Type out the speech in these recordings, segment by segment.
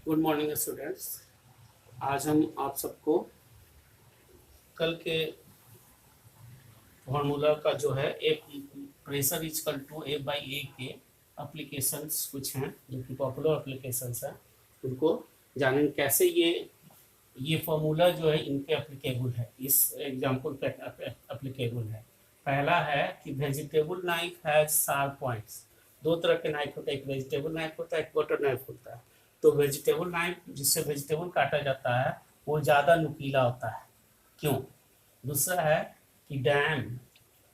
Good morning students. आज हम आप सबको कल के फॉर्मूला का जो है एक pressure equal to A by A K applications कुछ हैं जो कि पॉपुलर एप्लीकेशंस हैं, उनको जानेंगे कैसे ये फॉर्मूला जो है इनके एप्लीकेबल है, इस एग्जाम्पल पे एप्लीकेबल है। पहला है कि vegetable knife has sharp points. दो तरह के नाइफ होता है, एक वेजिटेबल नाइफ होता है, एक बटर नाइफ होता है। तो वेजिटेबल नाइफ जिससे वेजिटेबल काटा जाता है वो ज़्यादा नुकीला होता है। क्यों? दूसरा है कि डैम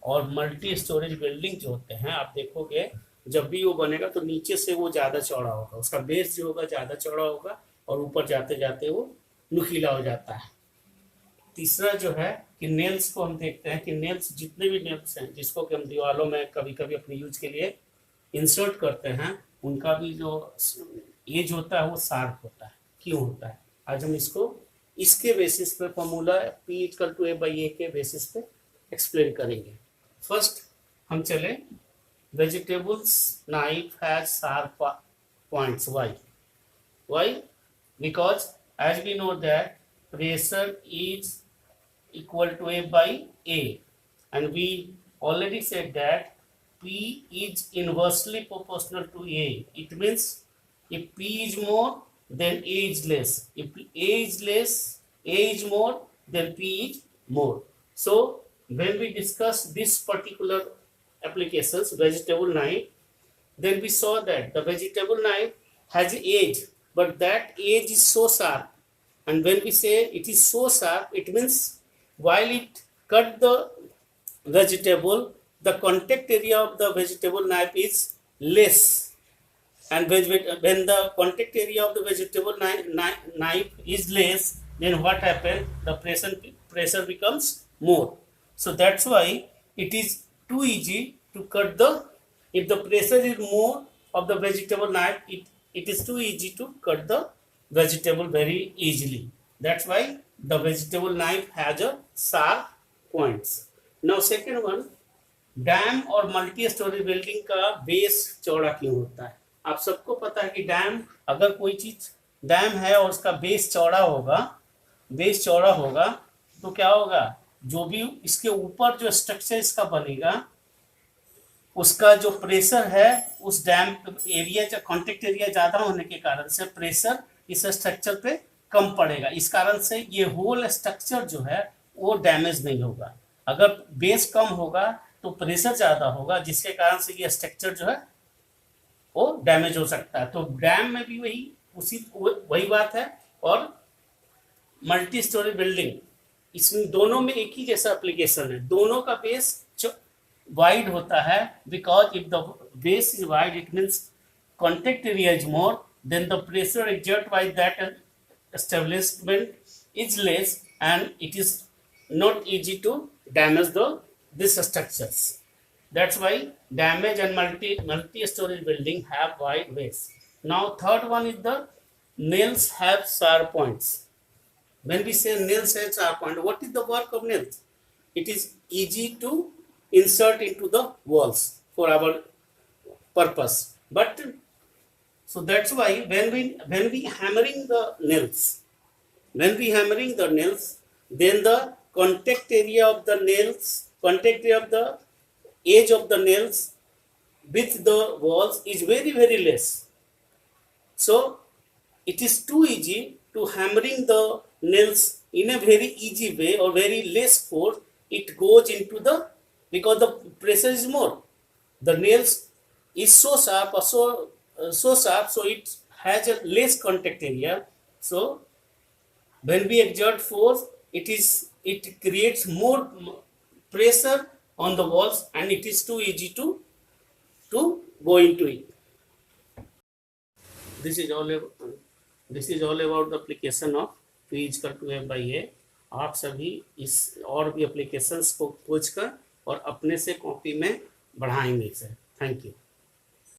और मल्टी स्टोरेज बिल्डिंग जो होते हैं, आप देखोगे जब भी वो बनेगा तो नीचे से वो ज़्यादा चौड़ा होगा, उसका बेस जो होगा ज़्यादा चौड़ा होगा और ऊपर जाते जाते वो नुकीला हो जाता है। तीसरा जो है कि नेल्स को हम देखते हैं कि नेल्स जितने भी नेल्स हैं जिसको कि हम दीवारों में कभी कभी अपने यूज के लिए इंसर्ट करते हैं, उनका भी जो एज होता है वो शार्प होता है। क्यों होता है? आज हम इसको इसके बेसिस पे formula P equal to A by A K basis पे एक्सप्लेन करेंगे। फर्स्ट हम चले, vegetables knife has sharp points. Why? Because as we know that pressure is equal to A by A, and we already said that P is inversely proportional to A. It means if P is more, then A is less. If A is less, A is more, then P is more. So when we discuss this particular applications, vegetable knife, then we saw that the vegetable knife has edge, but that edge is so sharp. And when we say it is so sharp, it means while it cut the vegetable, the contact area of the vegetable knife is less. And when the contact area of the vegetable knife is less, then what happens? The pressure becomes more. So that's why it is too easy to cut the, if the pressure is more of the vegetable knife, it is too easy to cut the vegetable very easily. That's why the vegetable knife has a sharp points. Now second one, dam और multi storey building का base चौड़ा क्यों होता है? आप सबको पता है कि डैम, अगर कोई चीज डैम है और उसका बेस चौड़ा होगा तो क्या होगा? जो भी इसके ऊपर जो स्ट्रक्चर इसका बनेगा उसका जो प्रेशर है उस डैम एरिया का कॉन्टेक्ट एरिया ज़्यादा होने के कारण से प्रेशर इस स्ट्रक्चर पे कम पड़ेगा। इस कारण से ये होल स्ट्रक्चर जो है वो डैमेज नहीं होगा। अगर बेस कम होगा तो प्रेशर ज़्यादा होगा, जिसके कारण से ये स्ट्रक्चर जो है वो डैमेज हो सकता है। तो डैम में भी वही बात है, और मल्टी स्टोरी बिल्डिंग, इसमें दोनों में एक ही जैसा एप्लीकेशन है। दोनों का बेस वाइड होता है, because if the base is wide it means contact area is more, then the pressure exerted by that establishment is less and it is not easy to damage these structures. That's why damage and multi-story building have wide base. Now third one is the nails have sharp points. When we say nails have sharp point, what is the work of nails? It is easy to insert into the walls for our purpose. But so that's why when we hammering the nails, then the contact area of the edge of the nails with the walls is very very less. So it is too easy to hammering the nails in a very easy way or very less force. It goes into the, because the pressure is more, the nails is so sharp or so sharp, so it has a less contact area. So when we exert force, it creates more pressure on the walls and it is too easy to go into it. This is all about the application of P equal to A by A. आप सभी इस और भी applications को खोज कर और अपने से कॉपी में बढ़ाएंगे इसे। Thank you.